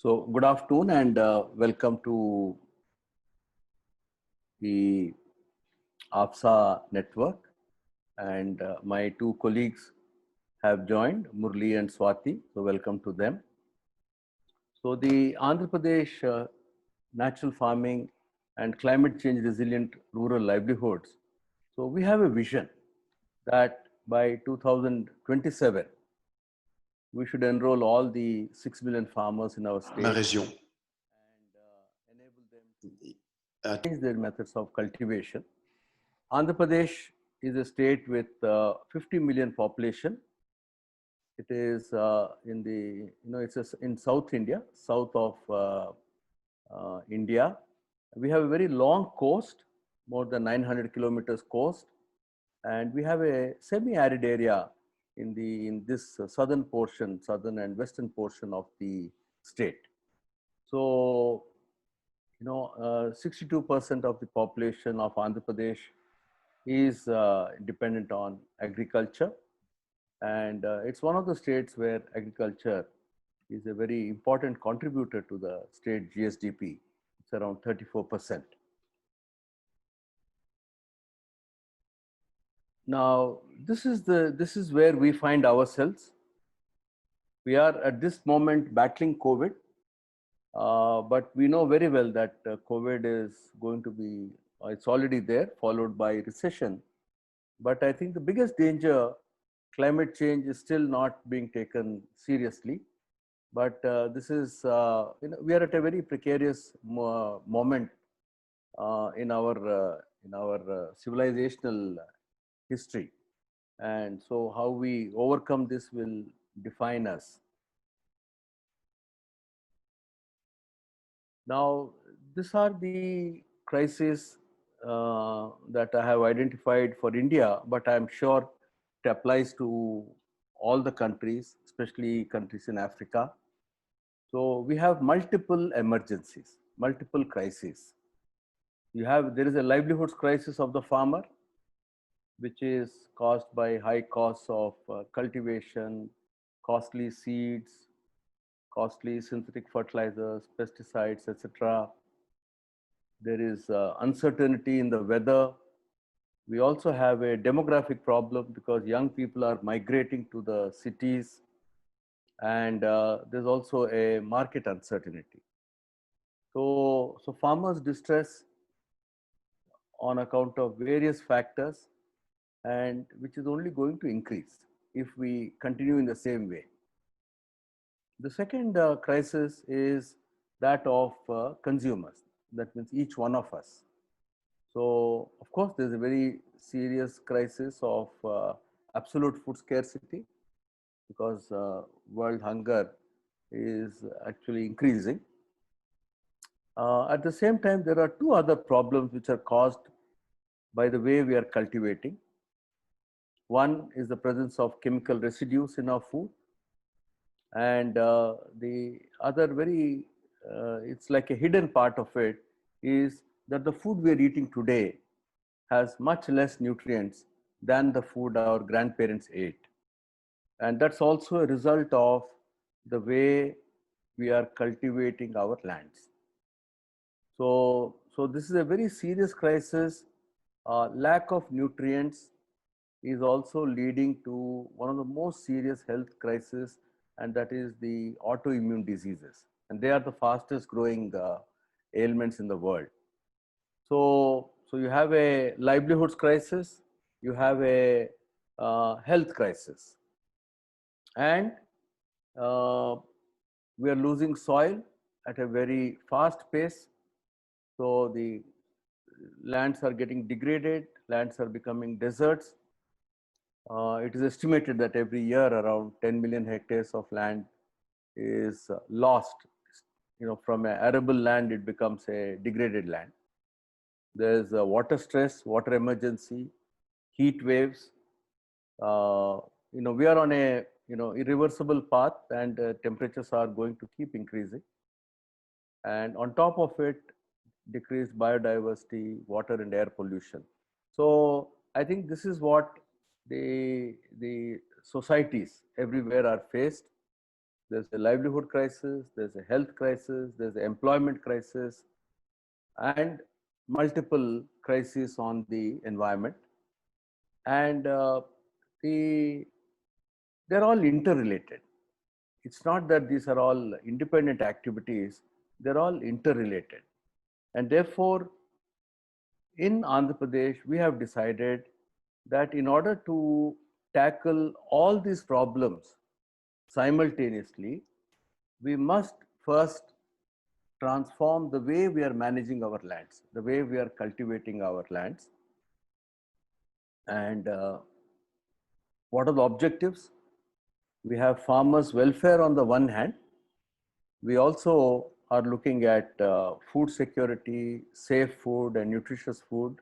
So, good afternoon and welcome to the APSA network. And my two colleagues have joined, Murli and Swati. So, welcome to them. So, the Andhra Pradesh natural farming and climate change resilient rural livelihoods. So, we have a vision that by 2027, we should enroll all the 6 million farmers in our state ma région. and enable them to change their methods of cultivation. Andhra Pradesh is a state with 50 million population. It is in the, it's in South India, south of India. We have a very long coast, more than 900 kilometers coast, and we have a semi-arid area in this southern portion, southern and western portion of the state. So, 62% of the population of Andhra Pradesh is dependent on agriculture, and it's one of the states where agriculture is a very important contributor to the state GSDP. It's around 34%. Now, this is where we find ourselves. We are at this moment battling COVID, but we know very well that COVID is going to be, it's already there, followed by recession. But I think the biggest danger, climate change is still not being taken seriously. But this is, we are at a very precarious moment in our civilizational history. And so how we overcome this will define us. Now, these are the crises that I have identified for India, but I'm sure it applies to all the countries, especially countries in Africa. So we have multiple emergencies, multiple crises. There is a livelihoods crisis of the farmer, which is caused by high costs of cultivation, costly seeds, costly synthetic fertilizers, pesticides, etc. There is uncertainty in the weather. We also have a demographic problem because young people are migrating to the cities, and there's also a market uncertainty. So farmers' distress on account of various factors, and which is only going to increase if we continue in the same way. The second crisis is that of consumers. That means each one of us. So, of course, there's a very serious crisis of absolute food scarcity because world hunger is actually increasing. At the same time, there are two other problems which are caused by the way we are cultivating. One is the presence of chemical residues in our food, and the other it's like a hidden part of it is that the food we are eating today has much less nutrients than the food our grandparents ate. And that's also a result of the way we are cultivating our lands. So this is a very serious crisis. Lack of nutrients is also leading to one of the most serious health crises, and that is the autoimmune diseases. And they are the fastest growing ailments in the world. So you have a livelihoods crisis, you have a health crisis, and we are losing soil at a very fast pace. So the lands are getting degraded, lands are becoming deserts. It is estimated that every year around 10 million hectares of land is lost. From an arable land, it becomes a degraded land. There's a water stress, water emergency, heat waves. We are on a irreversible path, and temperatures are going to keep increasing. And on top of it, decreased biodiversity, water and air pollution. So I think this is what the societies everywhere are faced. there's a livelihood crisis, there's a health crisis, there's an employment crisis, and multiple crises on the environment. And the, they're all interrelated. It's not that these are all independent activities, they're all interrelated. And therefore, in Andhra Pradesh, we have decided that in order to tackle all these problems simultaneously, we must first transform the way we are managing our lands, the way we are cultivating our lands. And what are the objectives? We have farmers' welfare on the one hand. We also are looking at food security, safe food and nutritious food.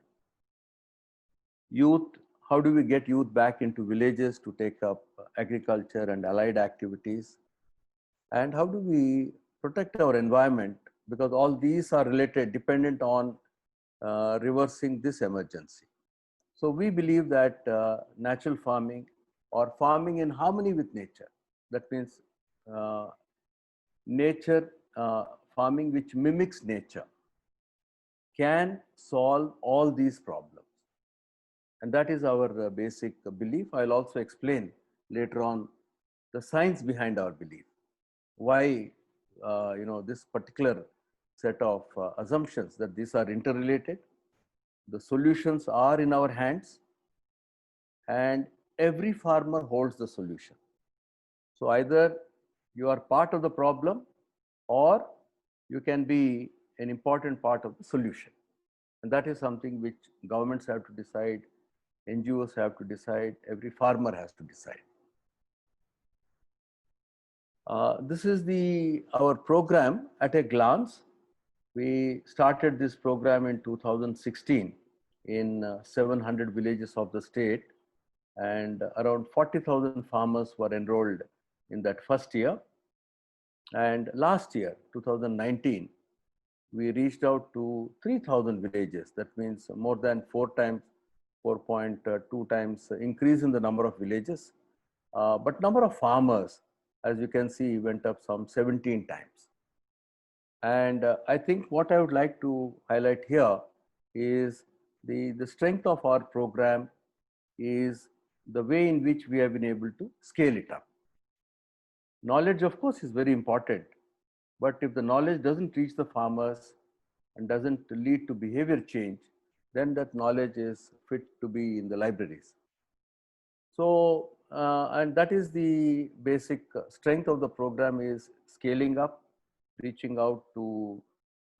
Youth, how do we get youth back into villages to take up agriculture and allied activities? And how do we protect our environment? Because all these are related, dependent on reversing this emergency. So we believe that natural farming or farming in harmony with nature, that means nature farming which mimics nature, can solve all these problems. And that is our basic belief. I'll also explain later on the science behind our belief. Why this particular set of assumptions that these are interrelated. The solutions are in our hands, and every farmer holds the solution. So either you are part of the problem or you can be an important part of the solution. And that is something which governments have to decide, NGOs have to decide, every farmer has to decide. This is our program at a glance. We started this program in 2016 in 700 villages of the state, and around 40,000 farmers were enrolled in that first year. And last year, 2019, we reached out to 3,000 villages. That means more than 4.2 times increase in the number of villages. But number of farmers, as you can see, went up some 17 times. And I think what I would like to highlight here is the strength of our program is the way in which we have been able to scale it up. Knowledge, of course, is very important, but if the knowledge doesn't reach the farmers and doesn't lead to behavior change, then that knowledge is fit to be in the libraries. So, and that is the basic strength of the program, is scaling up, reaching out to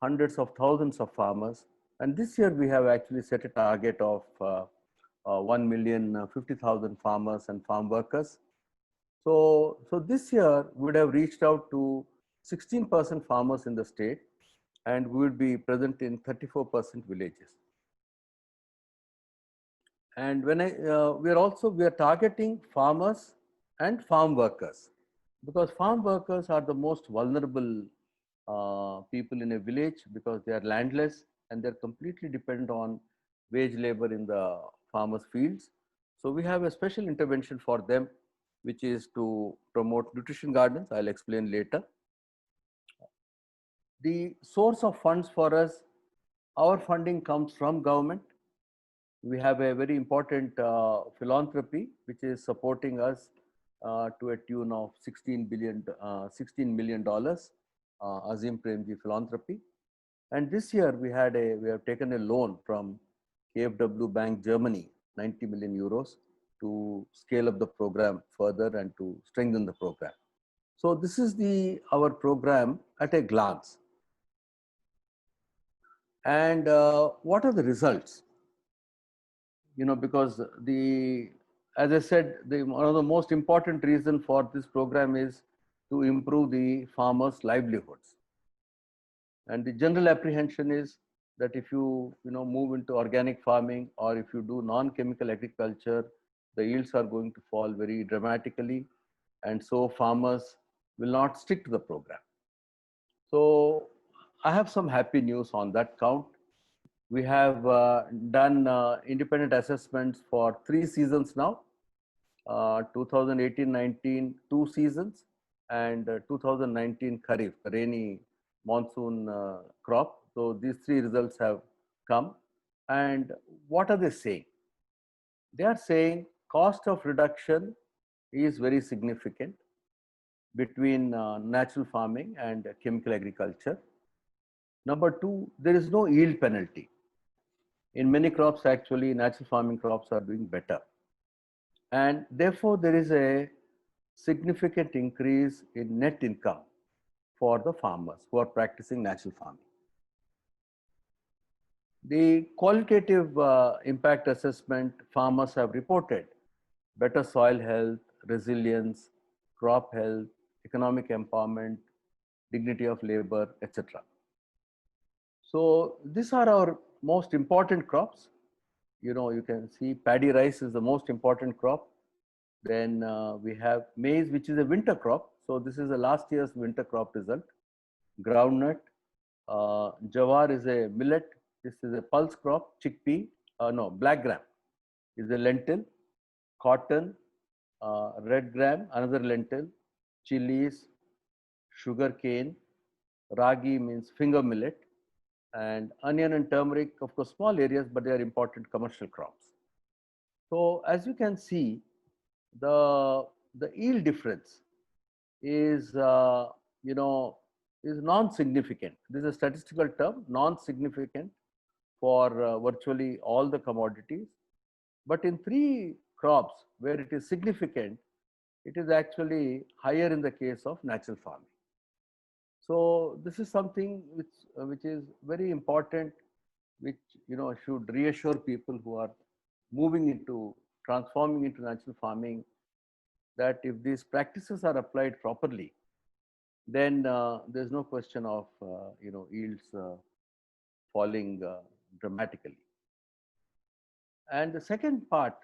hundreds of thousands of farmers. And this year we have actually set a target of 1,050,000 farmers and farm workers. So this year we would have reached out to 16% farmers in the state, and we would be present in 34% villages. And when we are targeting farmers and farm workers, because farm workers are the most vulnerable people in a village, because they are landless and they're completely dependent on wage labor in the farmers' fields. So we have a special intervention for them, which is to promote nutrition gardens. I'll explain later. The source of funds for us, our funding comes from government. We have a very important philanthropy which is supporting us to a tune of $16 million, Azim Premji Philanthropy. And this year we have taken a loan from KfW Bank Germany, 90 million euros, to scale up the program further and to strengthen the program. So this is our program at a glance. And what are the results? Because as I said, one of the most important reason for this program is to improve the farmers' livelihoods. And the general apprehension is that if you move into organic farming, or if you do non-chemical agriculture, the yields are going to fall very dramatically, and so farmers will not stick to the program. So I have some happy news on that count. We have done independent assessments for 3 seasons now, 2018-19, 2 seasons, and 2019 Kharif, the rainy monsoon crop. So these three results have come. And what are they saying? They are saying cost of reduction is very significant between natural farming and chemical agriculture. Number two, there is no yield penalty. In many crops, actually, natural farming crops are doing better. And therefore, there is a significant increase in net income for the farmers who are practicing natural farming. The qualitative impact assessment farmers have reported better soil health, resilience, crop health, economic empowerment, dignity of labor, etc. So these are our most important crops. You can see paddy rice is the most important crop. Then we have maize, which is a winter crop. So this is the last year's winter crop result. Groundnut, jawar is a millet. This is a pulse crop. Chickpea, no, black gram is a lentil. Cotton, red gram, another lentil. Chilies, sugar cane. Ragi means finger millet. And onion and turmeric, of course, small areas, but they are important commercial crops. So as you can see, the yield difference is you know is non-significant. This is a statistical term, non-significant for virtually all the commodities. But in three crops where it is significant, it is actually higher in the case of natural farming. So this is something which is very important, which should reassure people who are moving into transforming into natural farming, that if these practices are applied properly, then there's no question of yields falling dramatically. And the second part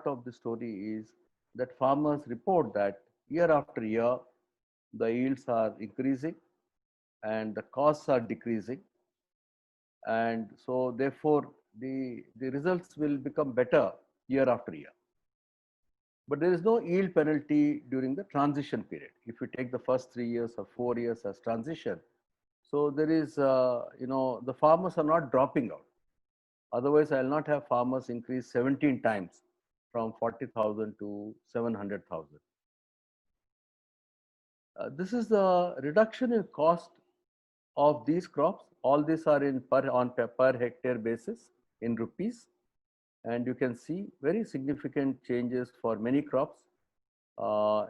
of the story is that farmers report that year after year the yields are increasing and the costs are decreasing, and so therefore the results will become better year after year. But there is no yield penalty during the transition period. If you take the first 3 years or 4 years as transition, so there is, the farmers are not dropping out. Otherwise, I will not have farmers increase 17 times from 40,000 to 700,000. This is the reduction in cost of these crops. All these are in per hectare basis in rupees. And you can see very significant changes for many crops,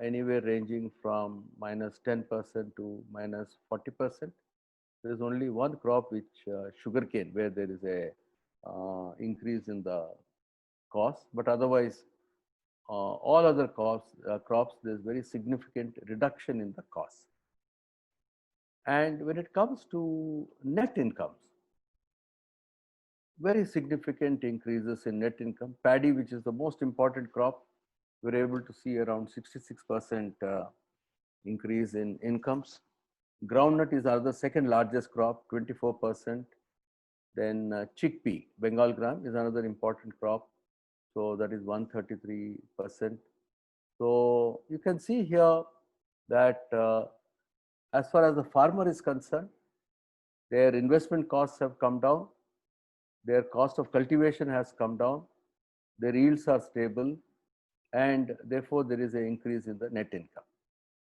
anywhere ranging from -10% to -40%. There is only one crop, which sugarcane, where there is a increase in the cost, but otherwise all other crops there's very significant reduction in the cost. And when it comes to net incomes, very significant increases in net income. Paddy, which is the most important crop, we're able to see around 66% increase in incomes. Groundnut is another second largest crop, 24%. Then chickpea, Bengal gram, is another important crop. So that is 133%. So you can see here that as far as the farmer is concerned, their investment costs have come down, their cost of cultivation has come down, their yields are stable, and therefore there is an increase in the net income.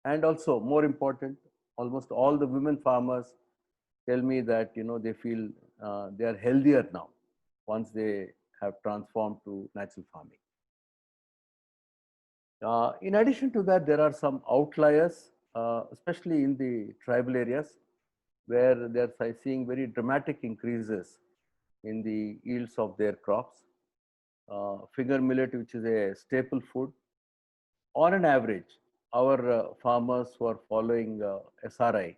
And also, more important, almost all the women farmers tell me that they feel they are healthier now once they have transformed to natural farming. In addition to that, there are some outliers, especially in the tribal areas, where they are seeing very dramatic increases in the yields of their crops. Finger millet, which is a staple food, on an average, our farmers who are following SRI,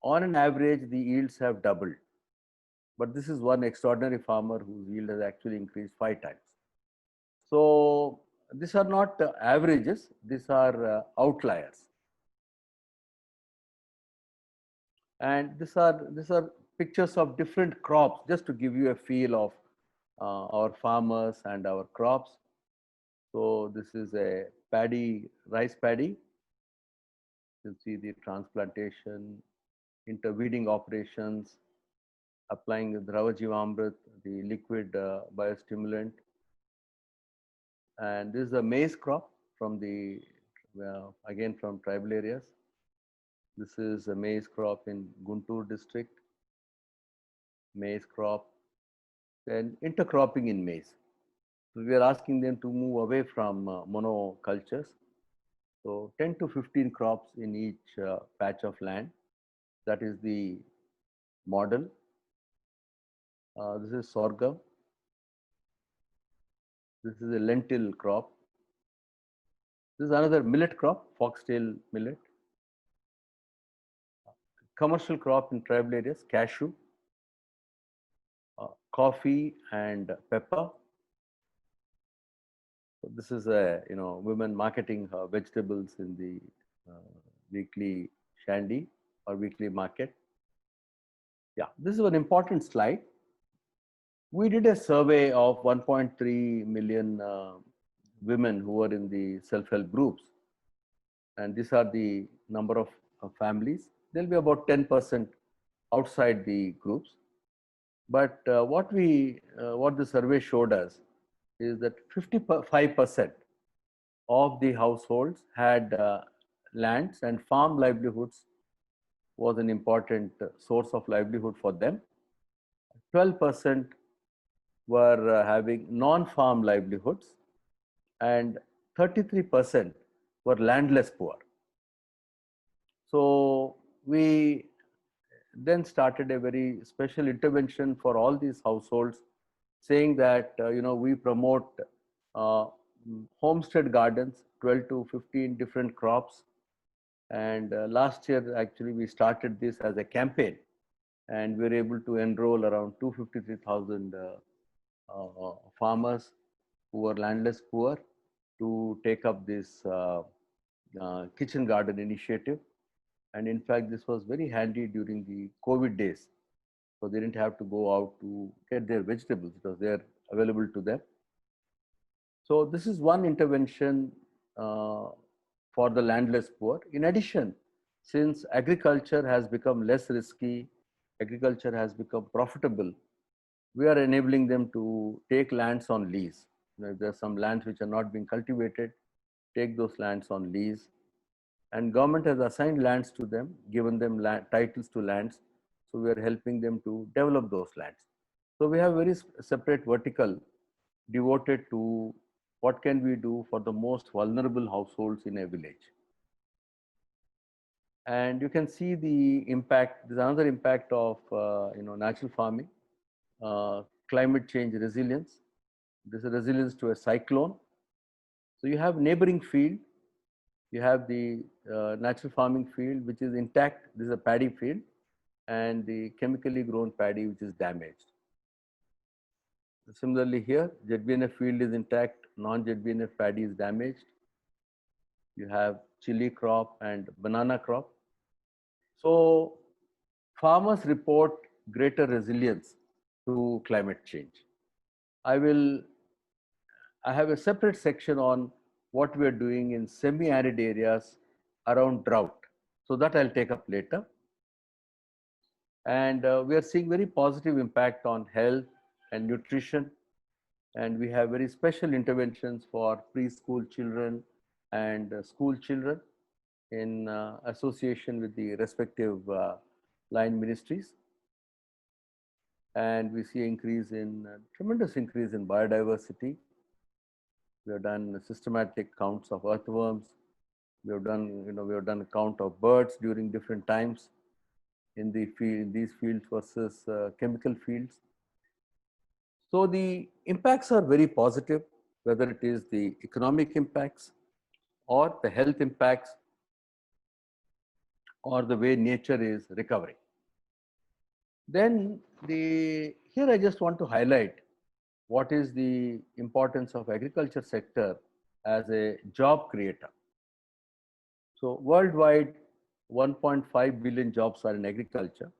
on an average, the yields have doubled. But this is one extraordinary farmer whose yield has actually increased 5 times. So these are not averages, these are outliers. And these are pictures of different crops, just to give you a feel of our farmers and our crops. So this is a paddy, rice paddy. You see the transplantation, interweeding operations, applying the Dravajivamrit, the liquid biostimulant. And this is a maize crop from the, again from tribal areas. This is a maize crop in Guntur district, maize crop, then intercropping in maize. So we are asking them to move away from monocultures. So 10 to 15 crops in each patch of land. That is the model. This is sorghum. This is a lentil crop. This is another millet crop, foxtail millet. Commercial crop in tribal areas, cashew, coffee and pepper. So this is a, women marketing vegetables in the weekly shandy or weekly market. Yeah, this is an important slide. We did a survey of 1.3 million women who were in the self-help groups. And these are the number of families. There'll be about 10% outside the groups. But what the survey showed us is that 55% of the households had lands, and farm livelihoods was an important source of livelihood for them. 12% were having non-farm livelihoods, and 33% were landless poor. So we then started a very special intervention for all these households, saying that we promote homestead gardens, 12 to 15 different crops. And last year, actually, we started this as a campaign, and we were able to enroll around 253,000 farmers who were landless poor to take up this kitchen garden initiative. And in fact, this was very handy during the COVID days. So they didn't have to go out to get their vegetables because they're available to them. So this is one intervention for the landless poor. In addition, since agriculture has become less risky, agriculture has become profitable, we are enabling them to take lands on lease. If there are some lands which are not being cultivated, take those lands on lease. And government has assigned lands to them, given them titles to lands. So we are helping them to develop those lands. So we have very separate vertical devoted to what can we do for the most vulnerable households in a village. And you can see the impact. There's another impact of natural farming, climate change resilience. This is resilience to a cyclone. So you have neighboring field. You have the natural farming field, which is intact. This is a paddy field, and the chemically grown paddy, which is damaged. Similarly here, ZBNF field is intact, non-ZBNF paddy is damaged. You have chili crop and banana crop. So farmers report greater resilience to climate change. I have a separate section on what we are doing in semi-arid areas around drought. So that I'll take up later. And we are seeing very positive impact on health and nutrition. And we have very special interventions for preschool children and school children in association with the respective line ministries. And we see tremendous increase in biodiversity. We have done systematic counts of earthworms. We have done a count of birds during different times in these fields versus chemical fields. So the impacts are very positive, whether it is the economic impacts or the health impacts or the way nature is recovering. Then here I just want to highlight what is the importance of agriculture sector as a job creator. So worldwide, 1.5 billion jobs are in agriculture.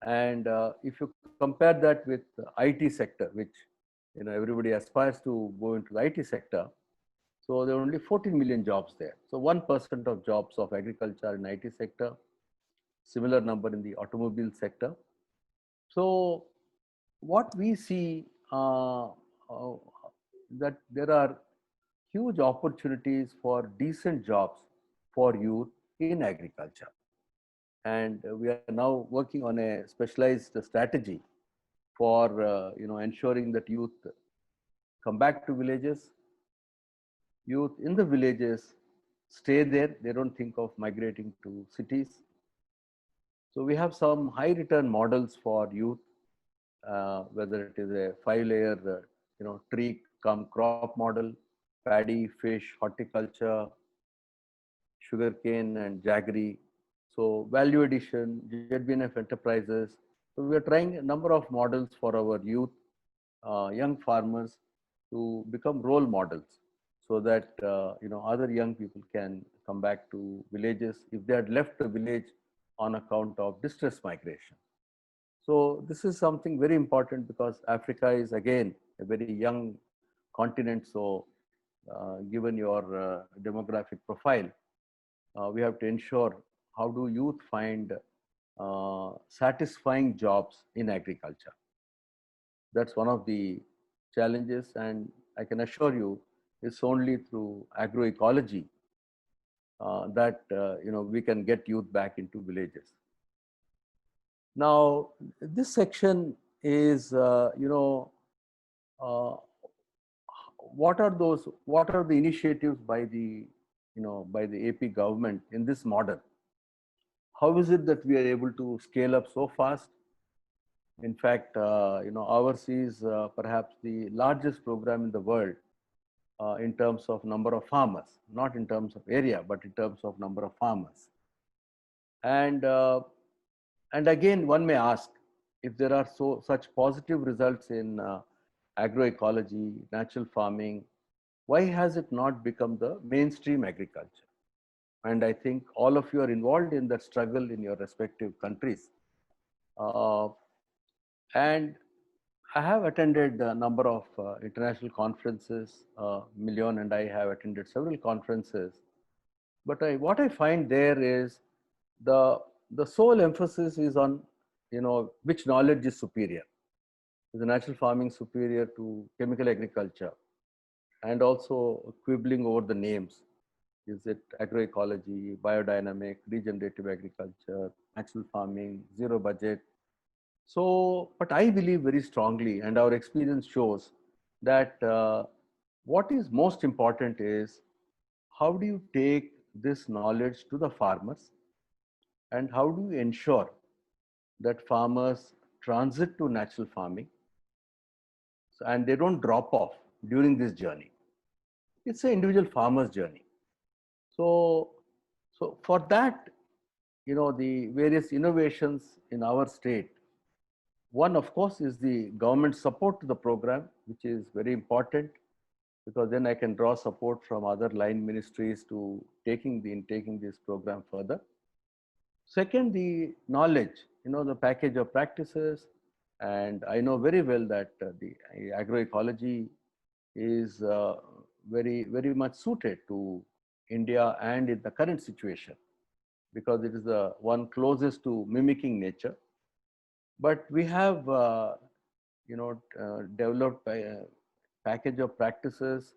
And if you compare that with the IT sector, which everybody aspires to go into the IT sector, So there are only 14 million jobs there. So 1% of jobs of agriculture and IT sector, similar number in the automobile sector. So what we see that there are huge opportunities for decent jobs for youth in agriculture. And we are now working on a specialized strategy for ensuring that youth come back to villages. Youth in the villages stay there. They don't think of migrating to cities. So we have some high return models for youth, whether it is a 5-layer, tree come crop model, paddy, fish, horticulture, sugarcane and jaggery. So value addition, ZBNF enterprises. So we are trying a number of models for our youth, young farmers to become role models so that other young people can come back to villages if they had left the village on account of distress migration. So this is something very important because Africa is again a very young continent. So given your demographic profile, we have to ensure how do youth find satisfying jobs in agriculture. That's one of the challenges, and I can assure you it's only through agroecology that we can get youth back into villages. Now, this section is uh, what are the initiatives by the by the AP government in this model? How is it that we are able to scale up so fast? In fact, ours is perhaps the largest program in the world in terms of number of farmers, not in terms of area, but in terms of number of farmers. And and again, one may ask if there are such positive results in agroecology, natural farming, why has it not become the mainstream agriculture? And I think all of you are involved in that struggle in your respective countries. Uh, and I have attended a number of international conferences. Million and I have attended several conferences. But what I find there is the sole emphasis is on which knowledge is superior. Is the natural farming superior to chemical agriculture? And also quibbling over the names. Is it agroecology, biodynamic, regenerative agriculture, natural farming, zero budget? So, but I believe very strongly, and our experience shows that what is most important is how do you take this knowledge to the farmers, and how do you ensure that farmers transit to natural farming and they don't drop off during this journey. It's an individual farmer's journey. So, so for that, the various innovations in our state. One, of course, is the government support to the program, which is very important because then I can draw support from other line ministries to taking this program further. Second, the knowledge, the package of practices. And I know very well that the agroecology is very much suited to India and in the current situation because it is the one closest to mimicking nature. But we have, developed a package of practices,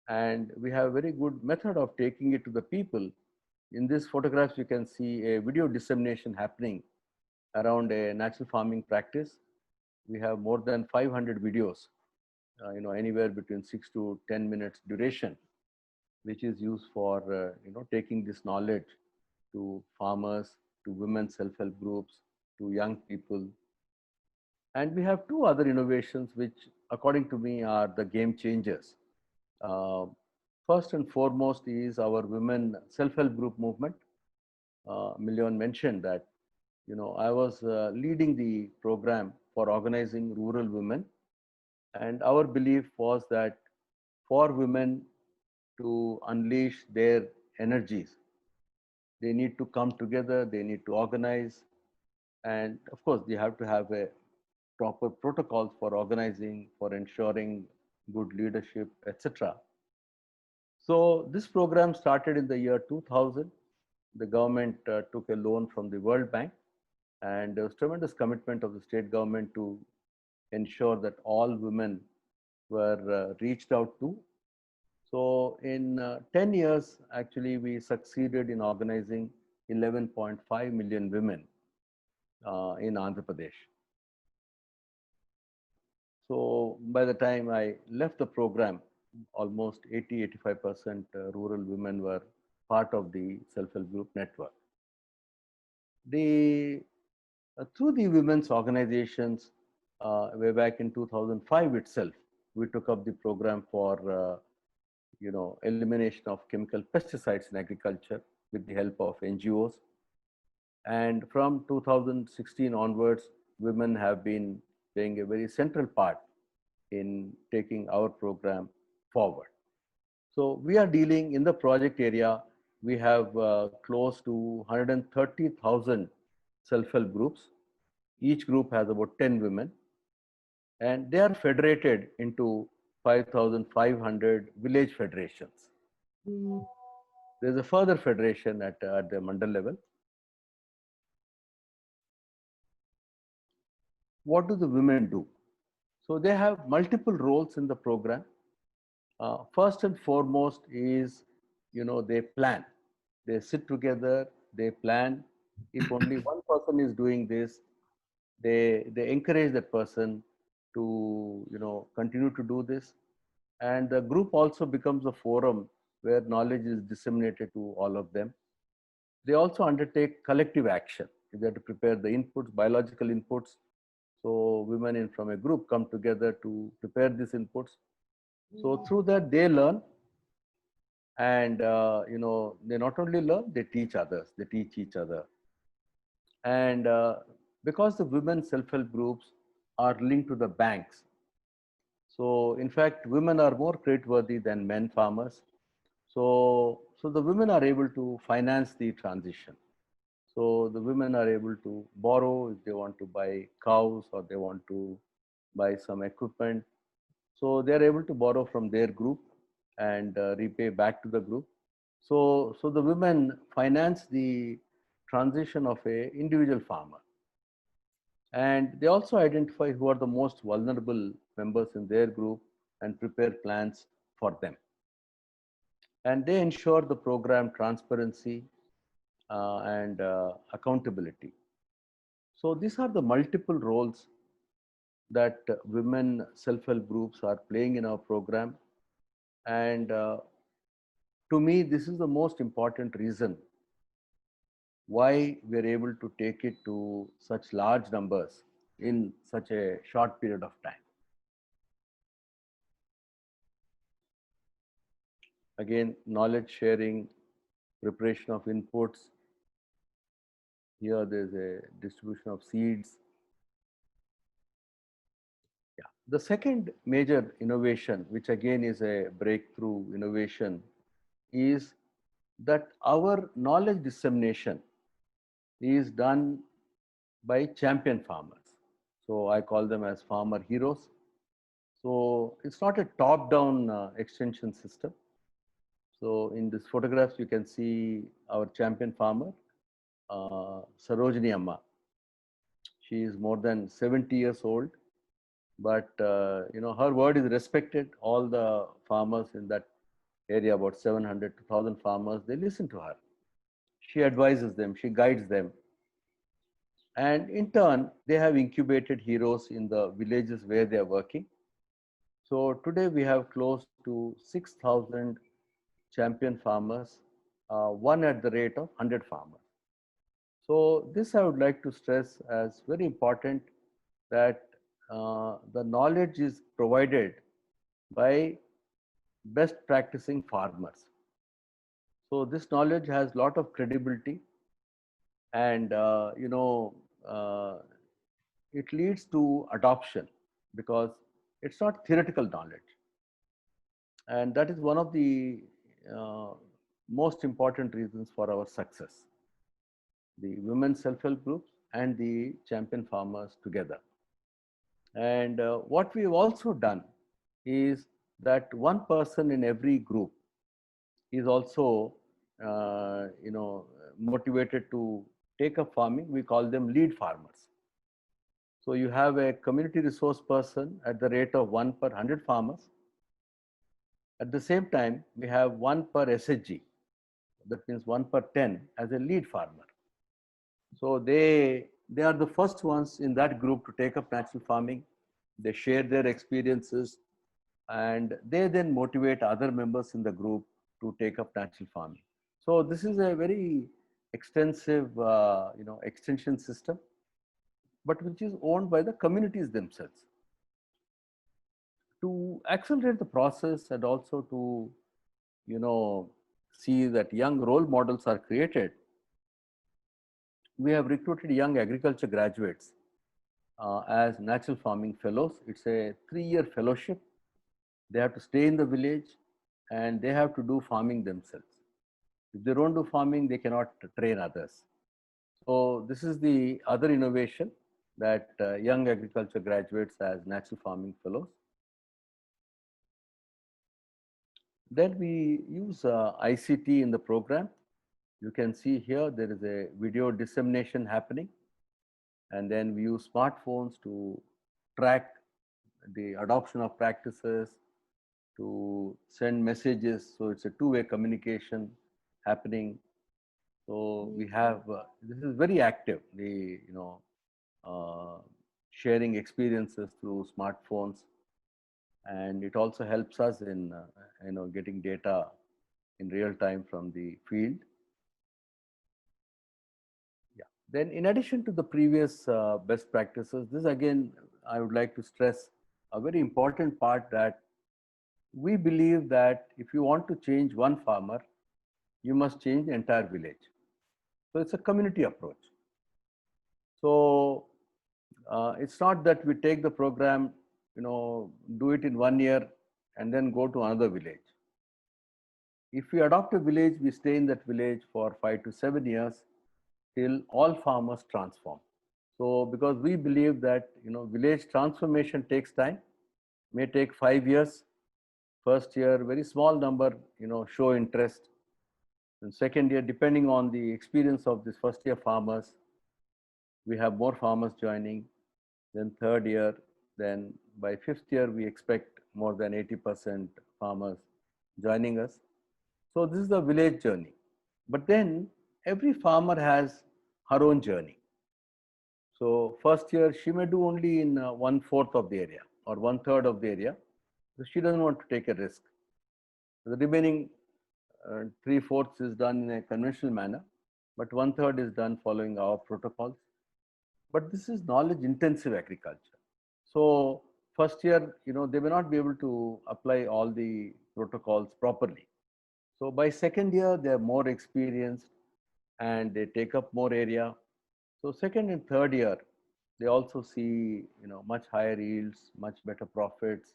and we have a very good method of taking it to the people. In these photographs, you can see a video dissemination happening around a natural farming practice. We have more than 500 videos, anywhere between 6 to 10 minutes duration, which is used for, taking this knowledge to farmers, to women self-help groups, to young people. And we have two other innovations which, according to me, are the game changers. Uh, First and foremost is our women self-help group movement. Million mentioned that, I was leading the program for organizing rural women. And our belief was that for women to unleash their energies, they need to come together, they need to organize. And of course, they have to have a proper protocols for organizing, for ensuring good leadership, etc. So this program started in the year 2000. The government took a loan from the World Bank, and there was tremendous commitment of the state government to ensure that all women were reached out to. So in 10 years, actually, we succeeded in organizing 11.5 million women in Andhra Pradesh. So by the time I left the program, almost 80-85% rural women were part of the self-help group network. The through the women's organizations, way back in 2005 itself, we took up the program for elimination of chemical pesticides in agriculture with the help of NGOs. And from 2016 onwards, women have been playing a very central part in taking our program forward. So we are dealing in the project area, we have close to 130,000 self-help groups. Each group has about 10 women, and they are federated into 5,500 village federations. There's a further federation at the mandal level. What do the women do? So they have multiple roles in the program. First and foremost is, they plan. They sit together, they plan. If only one person is doing this, they encourage that person to, continue to do this. And the group also becomes a forum where knowledge is disseminated to all of them. They also undertake collective action. They have to prepare the inputs, biological inputs. So women from a group come together to prepare these inputs. So through that, they learn, and they not only learn, they teach others. They teach each other, and because the women self-help groups are linked to the banks, so in fact, women are more creditworthy than men farmers. So the women are able to finance the transition. So the women are able to borrow if they want to buy cows or they want to buy some equipment. So they are able to borrow from their group and repay back to the group. So the women finance the transition of a individual farmer. And they also identify who are the most vulnerable members in their group and prepare plans for them. And they ensure the program transparency and accountability. So these are the multiple roles that women self-help groups are playing in our program. And to me, this is the most important reason why we're able to take it to such large numbers in such a short period of time. Again, knowledge sharing, preparation of inputs. Here there's a distribution of seeds. Yeah. The second major innovation, which again is a breakthrough innovation, is that our knowledge dissemination is done by champion farmers. So I call them as farmer heroes. So it's not a top-down extension system. So in this photographs, you can see our champion farmer, Sarojini Amma. She is more than 70 years old, but her word is respected. All the farmers in that area, about 700 to 1,000 farmers, they listen to her. She advises them, she guides them. And in turn, they have incubated heroes in the villages where they are working. So today we have close to 6,000 champion farmers, one at the rate of 100 farmers. So this I would like to stress as very important, that the knowledge is provided by best practicing farmers. So this knowledge has a lot of credibility, and it leads to adoption because it's not theoretical knowledge. And that is one of the uh, most important reasons for our success. The women self-help groups and the champion farmers together. And what we've also done is that one person in every group is also, motivated to take up farming. We call them lead farmers. So you have a community resource person at the rate of 1 per 100 farmers. At the same time, we have 1 per SHG, that means 1 per 10 as a lead farmer. So they are the first ones in that group to take up natural farming. They share their experiences, and they then motivate other members in the group to take up natural farming. So this is a very extensive, extension system, but which is owned by the communities themselves. To accelerate the process and also to, you know, see that young role models are created, we have recruited young agriculture graduates as natural farming fellows. It's a 3-year fellowship. They have to stay in the village and they have to do farming themselves. If they don't do farming, they cannot train others. So this is the other innovation, that young agriculture graduates as natural farming fellows. Then we use ICT in the program. You can see here there is a video dissemination happening, and then we use smartphones to track the adoption of practices, to send messages. So it's a two-way communication happening. So we have this is very active. The sharing experiences through smartphones, and it also helps us in getting data in real time from the field. Yeah. Then, in addition to the previous best practices, this again I would like to stress a very important part, that we believe that if you want to change one farmer, you must change the entire village. So it's a community approach. So it's not that we take the program, do it in 1 year and then go to another village. If we adopt a village, we stay in that village for 5 to 7 years till all farmers transform. So because we believe that village transformation takes time, may take 5 years. First year, very small number, show interest. And second year, depending on the experience of this first year farmers, we have more farmers joining. Then third year, then by fifth year, we expect more than 80% farmers joining us. So this is the village journey. But then every farmer has her own journey. So first year, she may do only in 1/4 of the area or 1/3 of the area. So she doesn't want to take a risk. The remaining 3/4 is done in a conventional manner, but 1/3 is done following our protocols. But this is knowledge intensive agriculture. So first year, they may not be able to apply all the protocols properly. So by second year, they are more experienced and they take up more area. So second and third year, they also see much higher yields, much better profits.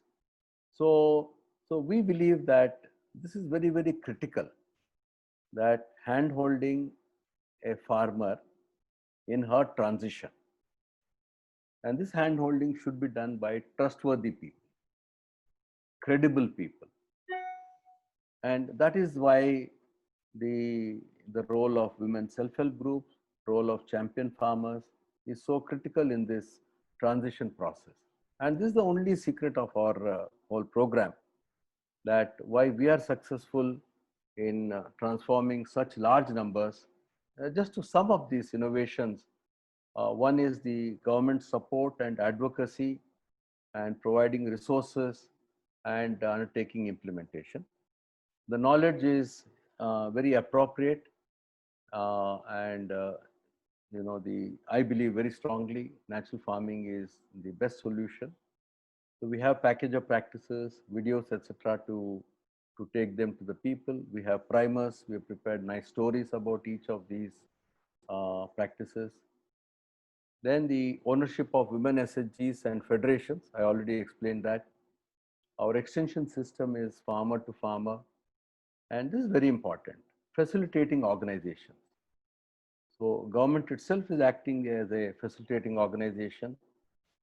So we believe that this is very, very critical, that hand holding a farmer in her transition. And this hand holding should be done by trustworthy people, credible people. And that is why the role of women self-help groups, role of champion farmers is so critical in this transition process. And this is the only secret of our whole program, that why we are successful in transforming such large numbers. Just to sum up these innovations, one is the government support and advocacy and providing resources and undertaking implementation. The knowledge is very appropriate, and I believe very strongly natural farming is the best solution. So we have package of practices, videos, etc., to take them to the people. We have primers. We have prepared nice stories about each of these practices. Then the ownership of women SHGs and federations. I already explained that. Our extension system is farmer to farmer, and this is very important. Facilitating organizations. So government itself is acting as a facilitating organization,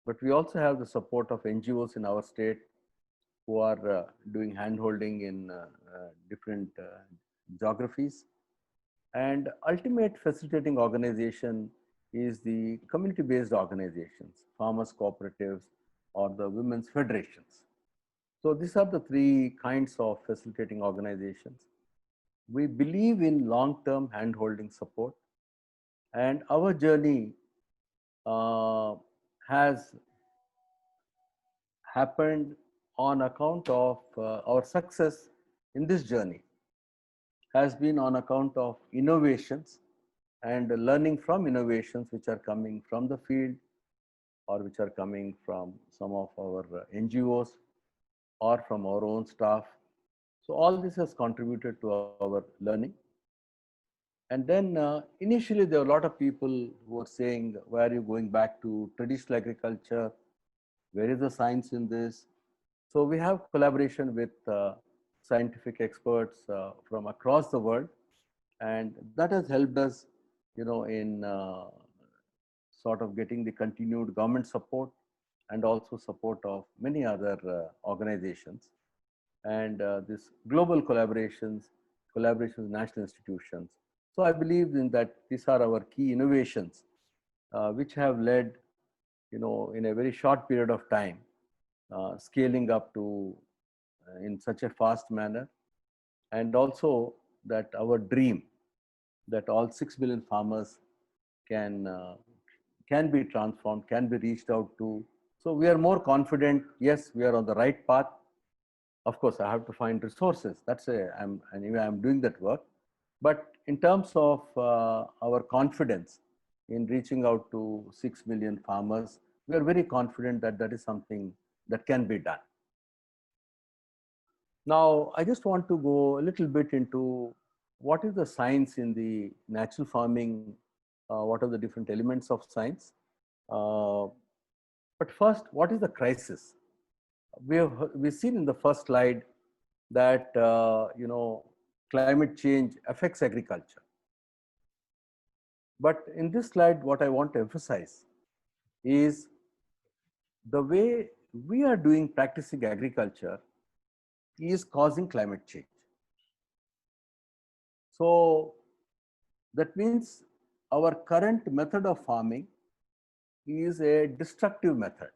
but we also have the support of NGOs in our state. who are doing hand-holding in different geographies. And ultimate facilitating organization is the community-based organizations, farmers cooperatives, or the women's federations. So these are the three kinds of facilitating organizations. We believe in long-term hand-holding support, and our journey uh, has happened on account of our success in this journey has been on account of innovations and learning from innovations which are coming from the field or which are coming from some of our NGOs or from our own staff. So all this has contributed to our learning. And then initially there were a lot of people who were saying, why are you going back to traditional agriculture? Where is the science in this? So we have collaboration with scientific experts from across the world, and that has helped us, in sort of getting the continued government support and also support of many other organizations. And this global collaborations with national institutions. So I believe in that these are our key innovations, which have led, in a very short period of time, scaling up to in such a fast manner, and also that our dream that all 6 billion farmers can can be transformed, can be reached out to. So we are more confident. Yes, we are on the right path. Of course, I have to find resources. That's anyway, I'm doing that work. But in terms of our confidence in reaching out to 6 million farmers, we are very confident that that is something that can be done. Now, I just want to go a little bit into what is the science in the natural farming, what are the different elements of science. Uh, but first, what is the crisis? We've seen in the first slide that climate change affects agriculture. But in this slide, what I want to emphasize is the way we are doing practicing agriculture is causing climate change. So that means our current method of farming is a destructive method.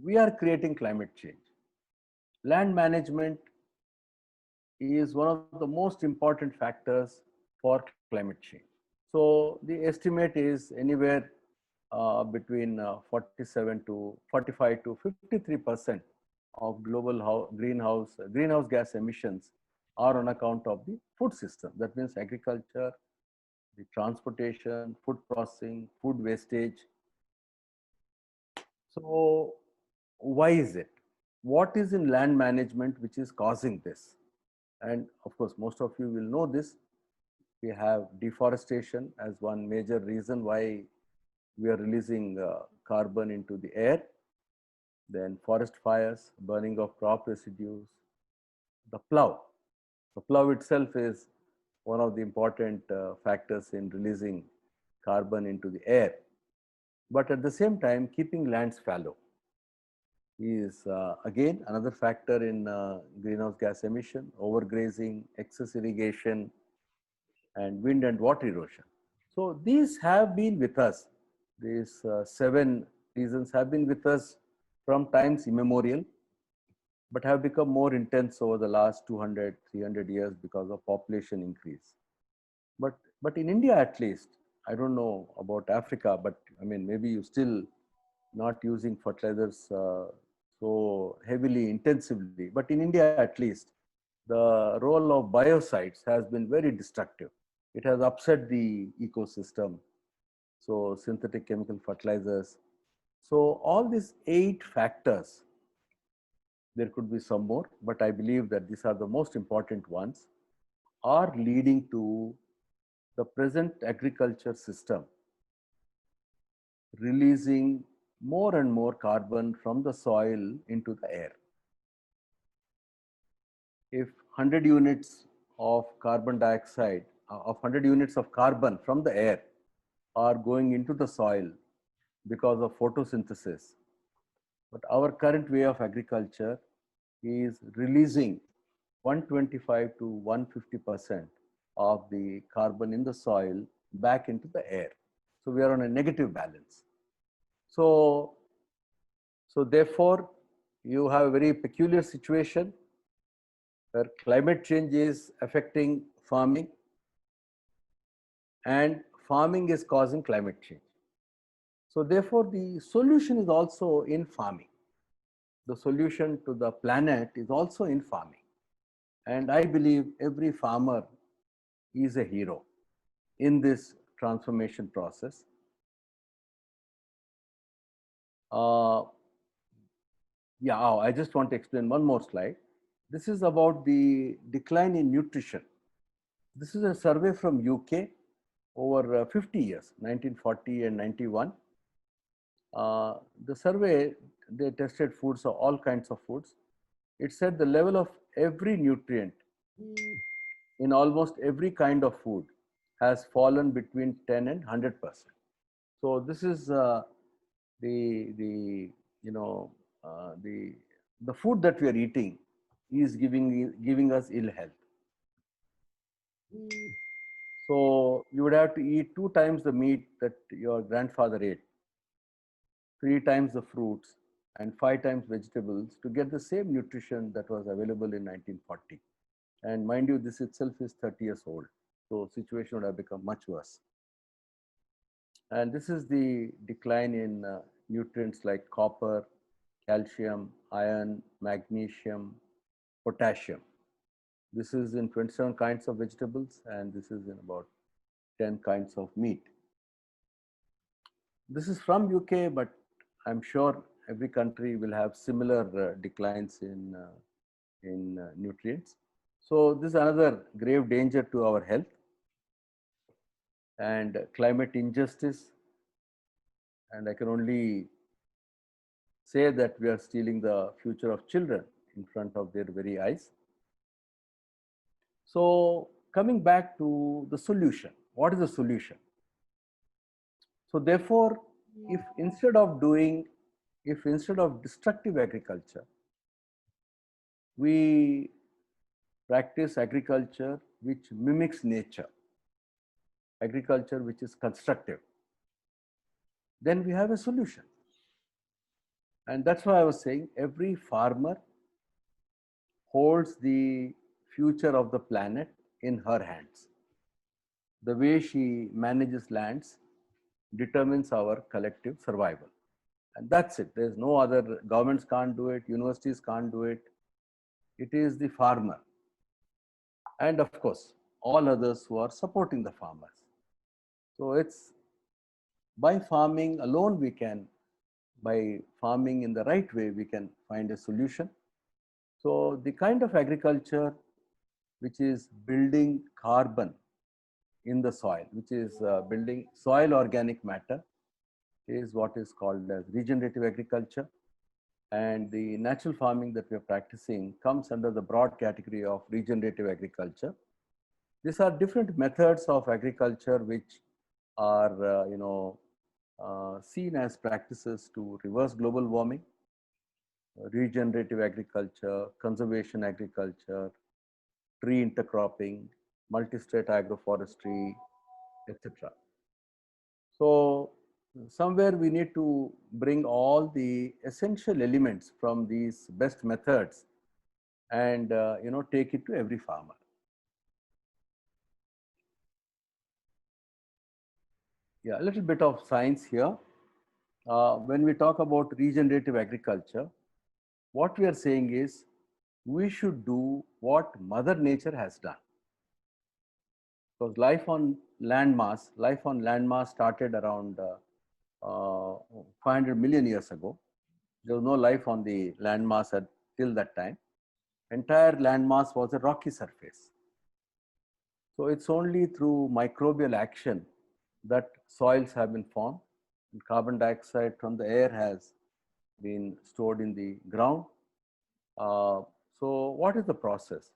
We are creating climate change. Land management is one of the most important factors for climate change. So the estimate is anywhere between 47 to 45 to 53% of global greenhouse gas emissions are on account of the food system. That means agriculture, the transportation, food processing, food wastage. So why is it? What is in land management which is causing this? And of course, most of you will know this. We have deforestation as one major reason why we are releasing carbon into the air. Then forest fires, burning of crop residues, the plow. The plow itself is one of the important factors in releasing carbon into the air. But at the same time, keeping lands fallow is again another factor in greenhouse gas emission, overgrazing, excess irrigation, and wind and water erosion. So these have been with us. These 7 reasons have been with us from times immemorial, but have become more intense over the last 200, 300 years because of population increase. But in India at least, I don't know about Africa, but I mean, maybe you still not using fertilizers so heavily, intensively. But in India at least, the role of biocides has been very destructive. It has upset the ecosystem. So synthetic chemical fertilizers. So all these 8 factors, there could be some more, but I believe that these are the most important ones, are leading to the present agriculture system releasing more and more carbon from the soil into the air. If 100 units of carbon dioxide, of 100 units of carbon from the air are going into the soil because of photosynthesis, But our current way of agriculture is releasing 125 to 150% of the carbon in the soil back into the air. So we are on a negative balance. So, so therefore, you have a very peculiar situation where climate change is affecting farming and farming is causing climate change. So therefore, the solution is also in farming. The solution to the planet is also in farming. And I believe every farmer is a hero in this transformation process. Uh, I just want to explain one more slide. This is about the decline in nutrition. This is a survey from UK over 50 years, 1940 and 91. The survey, they tested foods, of all kinds of foods. It said the level of every nutrient in almost every kind of food has fallen between 10 and 100%. So this is the you know the food that we are eating is giving us ill health. So you would have to eat 2 times the meat that your grandfather ate, 3 times the fruits, and 5 times vegetables to get the same nutrition that was available in 1940. And mind you, this itself is 30 years old. So situation would have become much worse. And this is the decline in nutrients like copper, calcium, iron, magnesium, potassium. This is in 27 kinds of vegetables, and this is in about 10 kinds of meat. This is from UK, but I'm sure every country will have similar declines in nutrients. So this is another grave danger to our health. And climate injustice. And I can only say that we are stealing the future of children in front of their very eyes. So coming back to the solution, what is the solution? So therefore, if instead of destructive agriculture, we practice agriculture which mimics nature, agriculture which is constructive, then we have a solution. And that's why I was saying every farmer holds the future of the planet in her hands. The way she manages lands determines our collective survival. And that's it. There's no other, governments can't do it, universities can't do it. It is the farmer. And of course, all others who are supporting the farmers. So it's by farming alone by farming in the right way, we can find a solution. So the kind of agriculture which is building carbon in the soil, which is building soil organic matter, is what is called as regenerative agriculture. And the natural farming that we are practicing comes under the broad category of regenerative agriculture. These are different methods of agriculture which are, seen as practices to reverse global warming, regenerative agriculture, conservation agriculture, tree intercropping, multi-state agroforestry, etc. So somewhere we need to bring all the essential elements from these best methods and take it to every farmer. Yeah, a little bit of science here. When we talk about regenerative agriculture, what we are saying is we should do what Mother Nature has done. Because life on landmass started around 500 million years ago. There was no life on the landmass till that time. Entire landmass was a rocky surface. So it's only through microbial action that soils have been formed. And carbon dioxide from the air has been stored in the ground. So what is the process?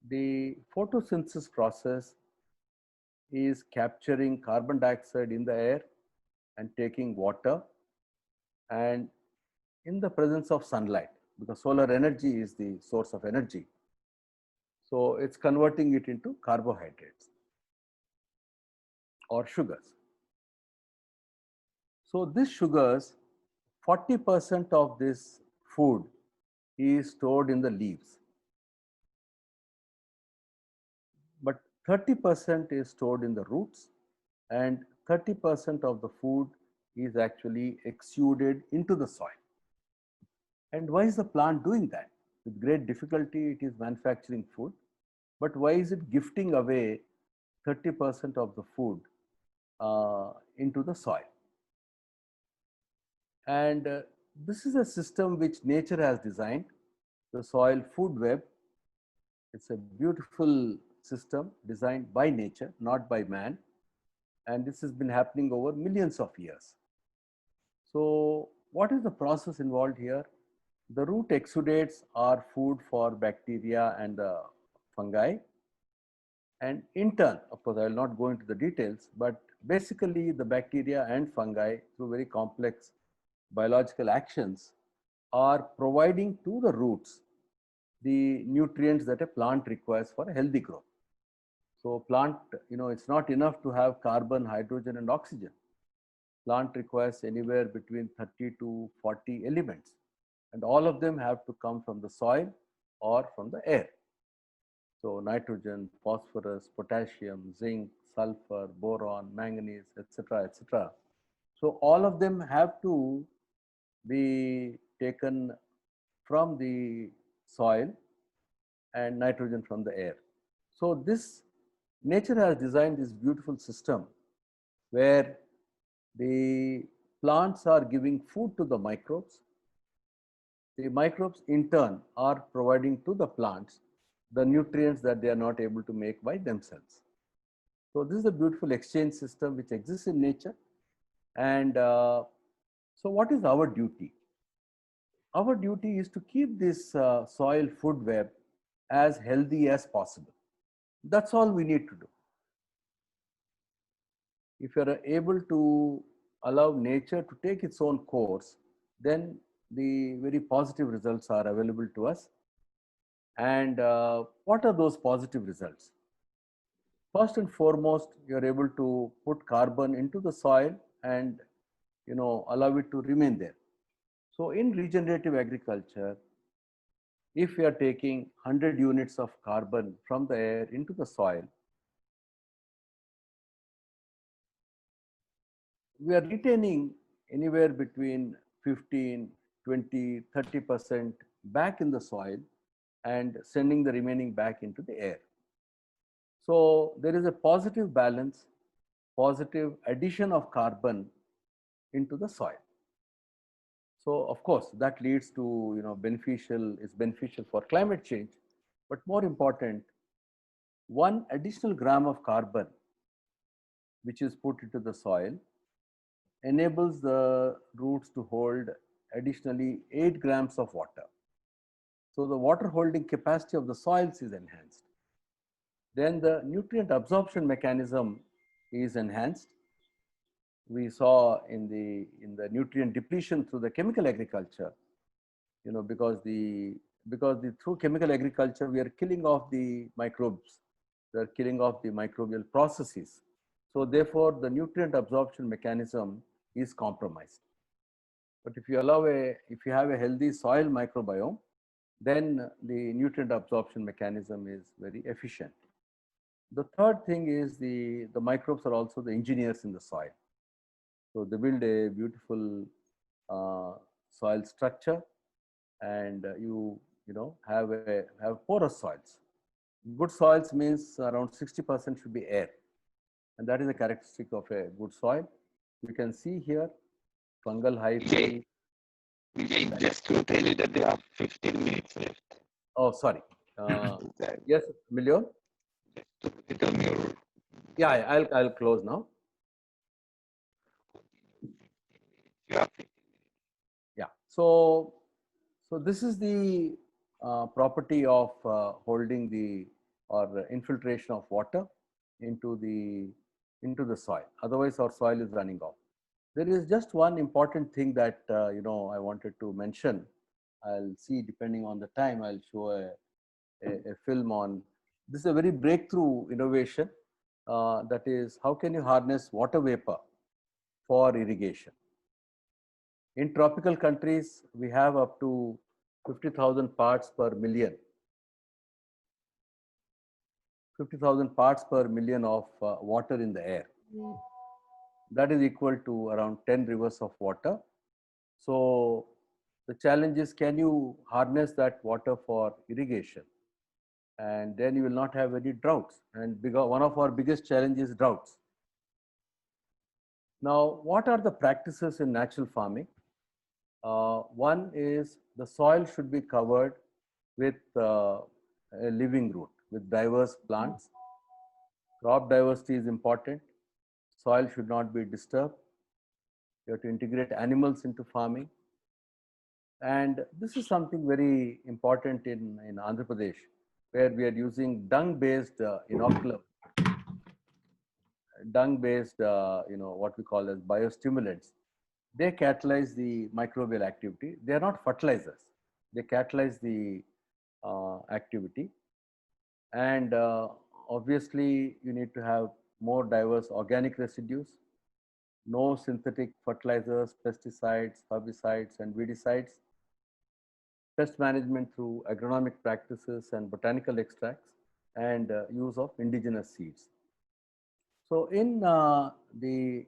The photosynthesis process is capturing carbon dioxide in the air and taking water and in the presence of sunlight, because solar energy is the source of energy. So it's converting it into carbohydrates or sugars. So these sugars, 40% of this food is stored in the leaves, but 30% is stored in the roots, and 30% of the food is actually exuded into the soil. And why is the plant doing that? With great difficulty, it is manufacturing food, but why is it gifting away 30% of the food into the soil? And this is a system which nature has designed, the soil food web. It's a beautiful system designed by nature, not by man. And this has been happening over millions of years. So what is the process involved here? The root exudates are food for bacteria and the fungi. And in turn, of course, I will not go into the details, but basically the bacteria and fungi, through very complex biological actions, are providing to the roots the nutrients that a plant requires for a healthy growth. So plant, it's not enough to have carbon, hydrogen, and oxygen. Plant requires anywhere between 30 to 40 elements, and all of them have to come from the soil or from the air. So nitrogen, phosphorus, potassium, zinc, sulfur, boron, manganese, etc., etc. So all of them have to be taken from the soil and nitrogen from the air. So this nature has designed this beautiful system where the plants are giving food to the microbes. The microbes in turn are providing to the plants the nutrients that they are not able to make by themselves. So this is a beautiful exchange system which exists in nature. And so what is our duty? Our duty is to keep this soil food web as healthy as possible. That's all we need to do. If you are able to allow nature to take its own course, then the very positive results are available to us. And what are those positive results? First and foremost, you are able to put carbon into the soil and allow it to remain there. So in regenerative agriculture, if we are taking 100 units of carbon from the air into the soil, we are retaining anywhere between 15, 20, 30% back in the soil and sending the remaining back into the air. So there is a positive balance, positive addition of carbon into the soil. So of course that leads to is beneficial for climate change, but more important, 1 additional gram of carbon which is put into the soil enables the roots to hold additionally 8 grams of water. So the water holding capacity of the soils is enhanced. Then the nutrient absorption mechanism is enhanced. We saw in the nutrient depletion through the chemical agriculture, because through chemical agriculture we are killing off the microbes, we are killing off the microbial processes. So therefore the nutrient absorption mechanism is compromised. But if you have a healthy soil microbiome, then the nutrient absorption mechanism is very efficient. The third thing is the microbes are also the engineers in the soil. So they build a beautiful soil structure, and you have porous soils. Good soils means around 60% should be air, and that is a characteristic of a good soil. You can see here fungal hyphae. Just to tell you that there are 15 minutes left. Oh, sorry. Yes, Million? Just to put it on your... Yeah, I'll close now. You have 15 minutes. Yeah. So this is the property of holding or infiltration of water into the soil. Otherwise, our soil is running off. There is just one important thing that I wanted to mention. I'll see, depending on the time, I'll show a film on this. Is a very breakthrough innovation. That is, how can you harness water vapor for irrigation? In tropical countries, we have up to 50,000 parts per million. 50,000 parts per million of water in the air. That is equal to around 10 rivers of water. So the challenge is, can you harness that water for irrigation? And then you will not have any droughts. And one of our biggest challenges is droughts. Now, what are the practices in natural farming? One is the soil should be covered with a living root, with diverse plants. Crop diversity is important. Soil should not be disturbed. You have to integrate animals into farming. And this is something very important in Andhra Pradesh, where we are using dung-based inoculum, dung-based, what we call as biostimulants. They catalyze the microbial activity. They are not fertilizers. They catalyze the activity. And obviously, you need to have more diverse organic residues, no synthetic fertilizers, pesticides, herbicides, and weedicides, pest management through agronomic practices and botanical extracts, and use of indigenous seeds. So in the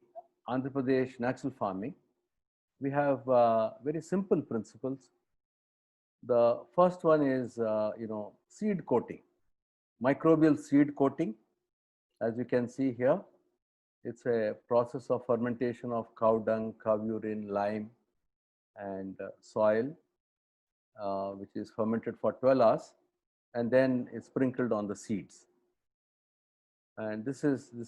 Andhra Pradesh natural farming, we have very simple principles. The first one is, seed coating, microbial seed coating. As you can see here, it's a process of fermentation of cow dung, cow urine, lime, and soil, which is fermented for 12 hours, and then it's sprinkled on the seeds. And this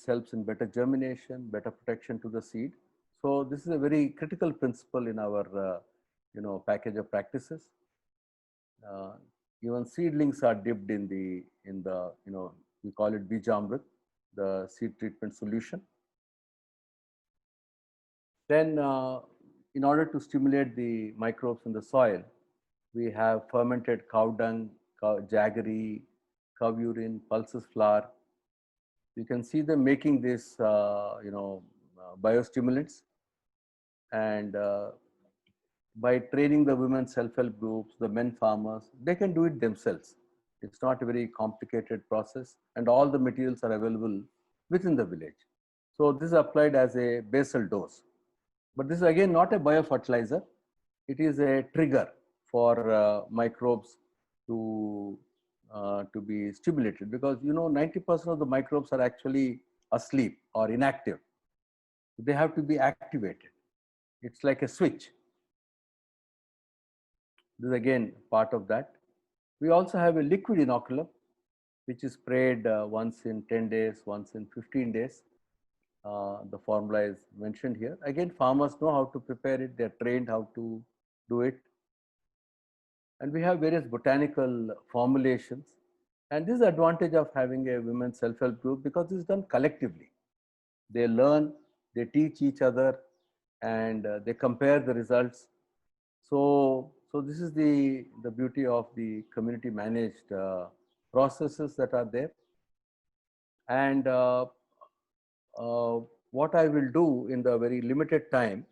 helps in better germination, better protection to the seed. So this is a very critical principle in our package of practices. Even seedlings are dipped in the we call it Bijamrit, the seed treatment solution. Then in order to stimulate the microbes in the soil, we have fermented cow dung, jaggery, cow urine, pulses flour. You can see them making this biostimulants, and by training the women self-help groups, the men farmers, they can do it themselves. It's not a very complicated process, and all the materials are available within the village. So this is applied as a basal dose. But this is again not a biofertilizer. It is a trigger for microbes to be stimulated, because 90% of the microbes are actually asleep or inactive. They have to be activated. It's like a switch. This is again part of that. We also have a liquid inoculum, which is sprayed once in 10 days, once in 15 days. The formula is mentioned here. Again, farmers know how to prepare it. They're trained how to do it. And we have various botanical formulations. And this is the advantage of having a women's self-help group, because this is done collectively. They learn, they teach each other, and they compare the results. So this is the beauty of the community managed processes that are there. And what I will do in the very limited time,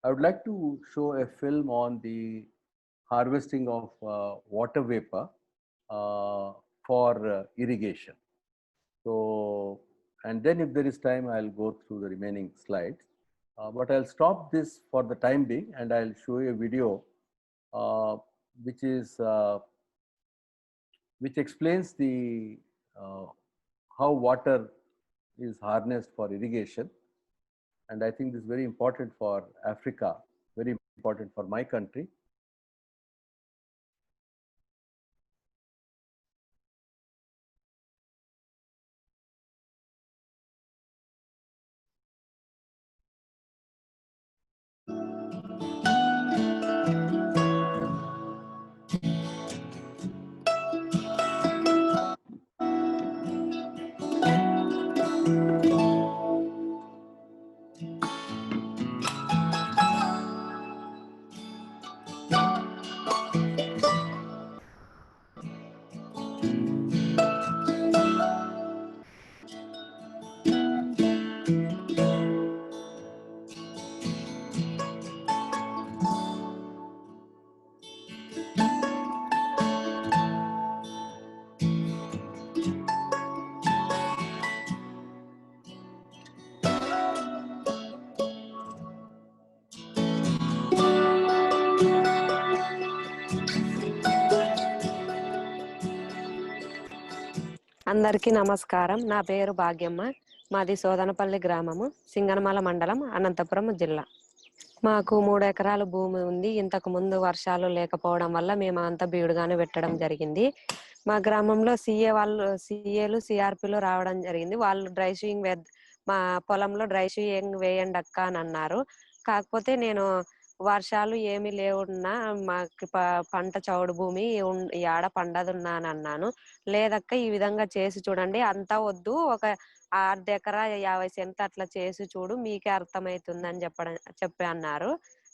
I would like to show a film on the harvesting of water vapor for irrigation. So, and then if there is time, I'll go through the remaining slides. But I'll stop this for the time being, and I'll show you a video which explains the how water is harnessed for irrigation. And I think this is very important for Africa, very important for my country. అందరికీ నమస్కారం. నా పేరు భాగ్యమ్మ. మాది సోదనపల్లి గ్రామము, సింగనమల మండలం, అనంతపురం జిల్లా. మాకు 3 ఎకరాల భూమి ఉంది. ఇంతకు ముందు వర్షాలు లేకపోవడం వల్ల మేము అంతా బీడుగానే పెట్టడం జరిగింది. మా గ్రామంలో సిఏలు సిఆర్పిలు రావడం జరిగింది. వాళ్ళు మా పొలంలో డ్రై షూయింగ్ వేయండి అక్క అని అన్నారు. కాకపోతే నేను వర్షాలు ఏమి లేవున్నా మాకు పంట చౌడు భూమి యాడ పండదున్నా అని అన్నాను. లేదక్క ఈ విధంగా చేసి చూడండి, అంతా వద్దు, ఒక 1/2 ఎకరా 50 సెంట్లు అట్లా చేసి చూడు, మీకే అర్థమవుతుంది అని చెప్పి అన్నారు.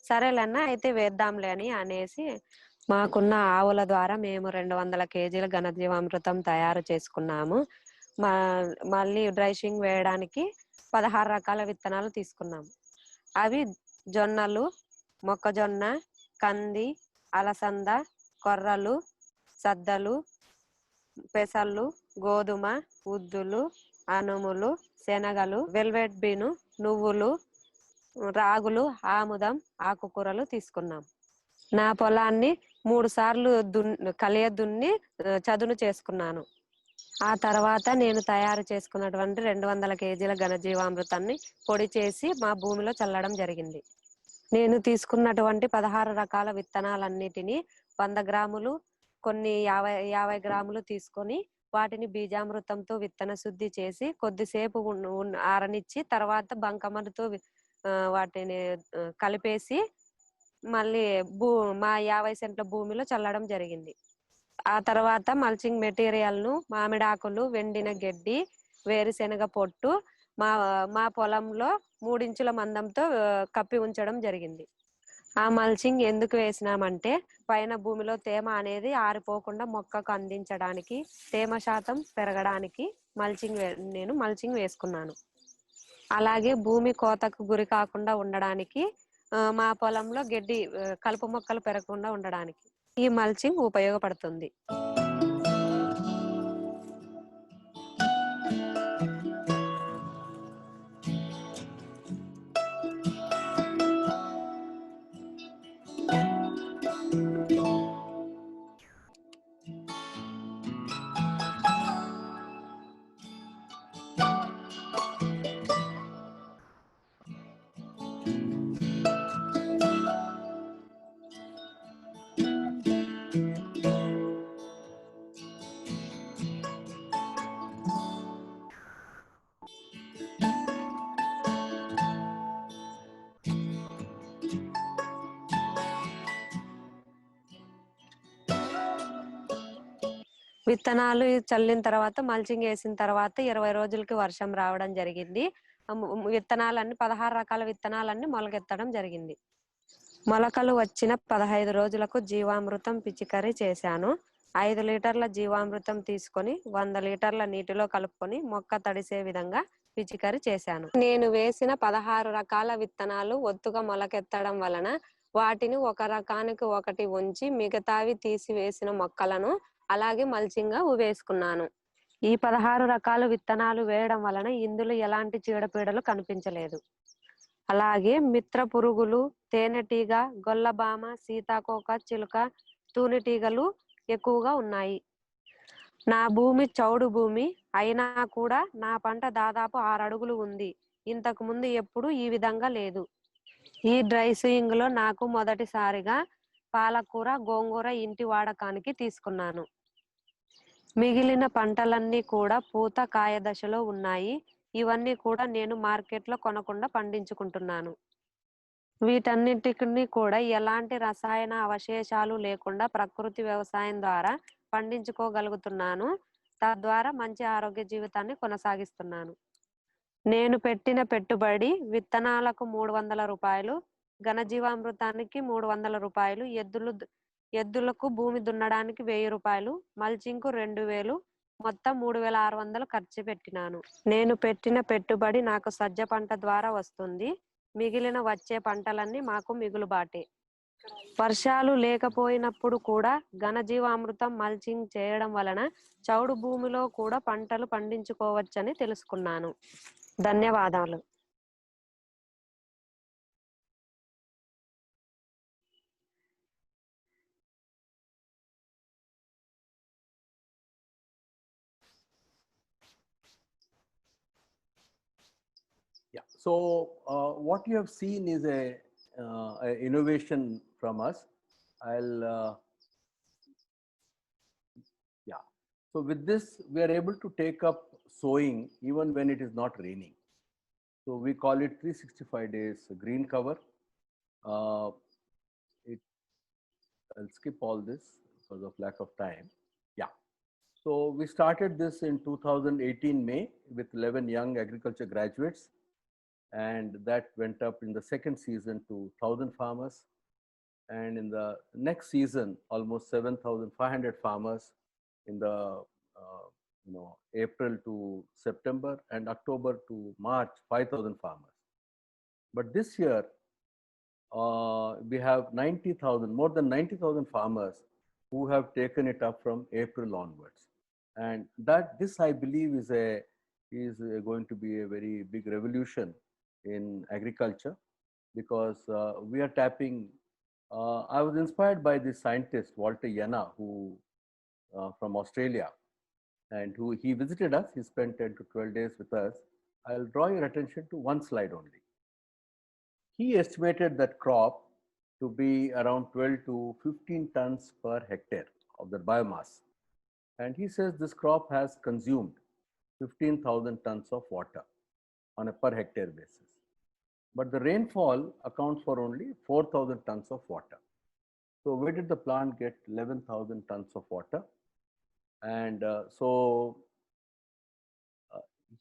సరేలేన్నా అయితే వేద్దాంలే అనేసి మాకున్న ఆవుల ద్వారా మేము 200 కేజీల ఘనజీవామృతం తయారు చేసుకున్నాము. మళ్ళీ డ్రైషింగ్ వేయడానికి 16 రకాల విత్తనాలు తీసుకున్నాము. అవి జొన్నలు, మొక్కజొన్న, కంది, అలసంద, కొర్రలు, సద్దలు, పెసళ్ళు, గోధుమ, ఉద్దులు, అనుములు, శనగలు, వెల్వెట్ బీను, నువ్వులు, రాగులు, ఆముదం, ఆకుకూరలు తీసుకున్నాం. నా పొలాన్ని 3 సార్లు కలియ దున్ని చదును చేసుకున్నాను. ఆ తర్వాత నేను తయారు చేసుకున్నటువంటి 200 కేజీల ఘనజీవామృతాన్ని పొడి చేసి మా భూమిలో చల్లడం జరిగింది. నేను తీసుకున్నటువంటి 16 రకాల విత్తనాలన్నిటినీ 100 గ్రాములు, కొన్ని 50 గ్రాములు తీసుకొని వాటిని బీజామృతంతో విత్తన శుద్ధి చేసి కొద్దిసేపు ఆరనిచ్చి తర్వాత బంకమన్నుతో వాటిని కలిపేసి మళ్ళీ మా 50 సెంట్ల భూమిలో చల్లడం జరిగింది. ఆ తర్వాత మల్చింగ్ మెటీరియల్ ను మామిడాకులు, వెండిన గడ్డి, వేరుశెనగ పొట్టు మా పొలంలో 3 ఇంచుల మందంతో కప్పి ఉంచడం జరిగింది. ఆ మల్చింగ్ ఎందుకు వేసినామంటే పైన భూమిలో తేమ అనేది ఆరిపోకుండా మొక్కకు అందించడానికి, తేమ శాతం పెరగడానికి నేను మల్చింగ్ వేసుకున్నాను. అలాగే భూమి కోతకు గురి కాకుండా ఉండడానికి, మా పొలంలో కలుపు మొక్కలు పెరగకుండా ఉండడానికి ఈ మల్చింగ్ ఉపయోగపడుతుంది. విత్తనాలు చల్లిన తర్వాత మల్చింగ్ వేసిన తర్వాత 20 రోజులకి వర్షం రావడం జరిగింది. విత్తనాలన్నీ 16 రకాల విత్తనాలన్నీ మొలకెత్తడం జరిగింది. మొలకలు వచ్చిన 15 రోజులకు జీవామృతం పిచికారీ చేశాను. 5 లీటర్ల జీవామృతం తీసుకొని 100 లీటర్ల నీటిలో కలుపుకొని మొక్క తడిసే విధంగా పిచికారీ చేశాను. నేను వేసిన 16 రకాల విత్తనాలు ఒత్తుగా మొలకెత్తడం వలన వాటిని ఒక రకానికి ఒకటి ఉంచి మిగతావి తీసి వేసిన మొక్కలను అలాగే మల్చింగ్గా వేసుకున్నాను. ఈ 16 రకాల విత్తనాలు వేయడం వలన ఇందులో ఎలాంటి చీడపీడలు కనిపించలేదు. అలాగే మిత్ర పురుగులు, తేనెటీగ, గొల్లబామ, సీతాకోక చిలుక, తూనెటీగలు ఎక్కువగా ఉన్నాయి. నా భూమి చౌడు భూమి అయినా కూడా నా పంట దాదాపు 6 అడుగులు ఉంది. ఇంతకు ముందు ఎప్పుడు ఈ విధంగా లేదు. ఈ డ్రై సూయింగ్ లో నాకు మొదటిసారిగా పాలకూర, గోంగూర ఇంటి వాడకానికి తీసుకున్నాను. మిగిలిన పంటలన్నీ కూడా పూత కాయ దశలో ఉన్నాయి. ఇవన్నీ కూడా నేను మార్కెట్లో కొనకుండా పండించుకుంటున్నాను. వీటన్నిటిని కూడా ఎలాంటి రసాయన అవశేషాలు లేకుండా ప్రకృతి వ్యవసాయం ద్వారా పండించుకోగలుగుతున్నాను. తద్వారా మంచి ఆరోగ్య జీవితాన్ని కొనసాగిస్తున్నాను. నేను పెట్టిన పెట్టుబడి విత్తనాలకు 300 రూపాయలు, ఘనజీవామృతానికి 300 రూపాయలు, ఎద్దులకు భూమి దున్నడానికి 1000 రూపాయలు, మల్చింగ్కు 2000, మొత్తం 3600 ఖర్చు పెట్టినాను. నేను పెట్టిన పెట్టుబడి నాకు సజ్జ పంట ద్వారా వస్తుంది. మిగిలిన వచ్చే పంటలన్నీ మాకు మిగులుబాటే. వర్షాలు లేకపోయినప్పుడు కూడా ఘనజీవామృతం మల్చింగ్ చేయడం వలన చౌడు భూమిలో కూడా పంటలు పండించుకోవచ్చని తెలుసుకున్నాను. ధన్యవాదాలు. So what you have seen is a innovation from us. I'll yeah. So with this, we are able to take up sowing even when it is not raining. So we call it 365 days green cover. Uh, it, I'll skip all this because of lack of time. Yeah. So we started this in 2018 May with 11 young agriculture graduates, and that went up in the second season to 1,000 farmers. And in the next season, almost 7,500 farmers in the April to September, and October to March, 5,000 farmers. But this year, we have 90,000, more than 90,000 farmers who have taken it up from April onwards. And this, I believe, is going to be a very big revolution in agriculture, because we are tapping. I was inspired by this scientist Walter Yana, who from Australia, and who he visited us. He spent 10 to 12 days with us. I'll draw your attention to one slide only. He estimated that crop to be around 12 to 15 tons per hectare of the biomass. And he says this crop has consumed 15,000 tons of water on a per hectare basis. But the rainfall accounts for only 4,000 tons of water. So where did the plant get 11,000 tons of water? And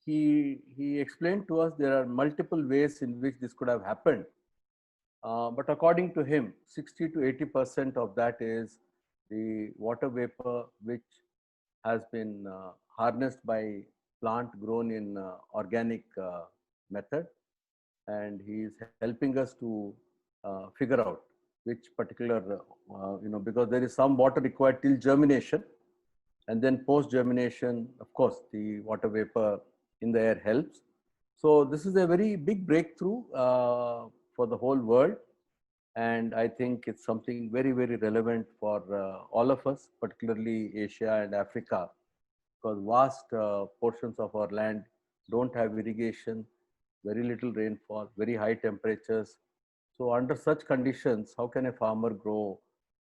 he explained to us there are multiple ways in which this could have happened. But according to him, 60 to 80% of that is the water vapor which has been harnessed by plant grown in organic method. And he is helping us to figure out which particular, because there is some water required till germination. And then post germination, of course, the water vapor in the air helps. So this is a very big breakthrough for the whole world. And I think it's something very, very relevant for all of us, particularly Asia and Africa, because vast portions of our land don't have irrigation, very little rainfall, very high temperatures. So under such conditions, how can a farmer grow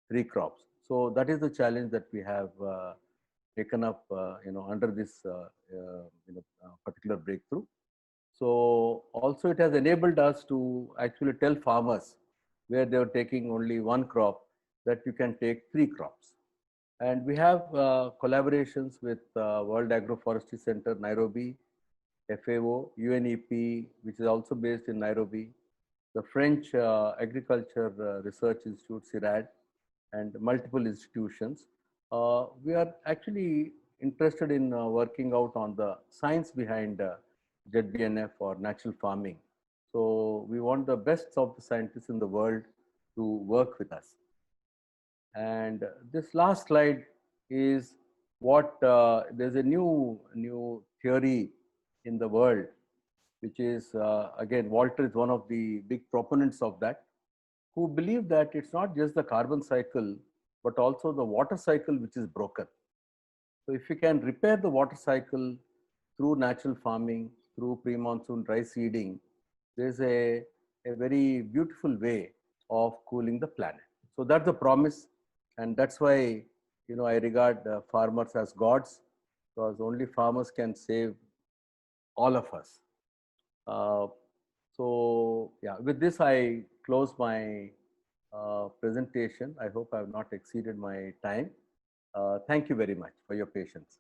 3 crops? So that is the challenge that we have taken up, under this particular breakthrough. So also it has enabled us to actually tell farmers where they were taking only 1 crop that you can take 3 crops. And we have collaborations with World Agroforestry Center, Nairobi, FAO, UNEP, which is also based in Nairobi, the French Agriculture Research Institute, CIRAD, and multiple institutions. We are actually interested in working out on the science behind ZBNF or natural farming. So we want the best of the scientists in the world to work with us. And this last slide is what there's a new theory in the world, which is again, Walter is one of the big proponents of that, who believe that it's not just the carbon cycle, but also the water cycle which is broken. So if you can repair the water cycle through natural farming, through pre-monsoon dry seeding, there's a very beautiful way of cooling the planet. So that's the promise. And that's why, I regard farmers as gods, because only farmers can save all of us. So yeah, with this, I close my presentation. I hope I have not exceeded my time. Thank you very much for your patience.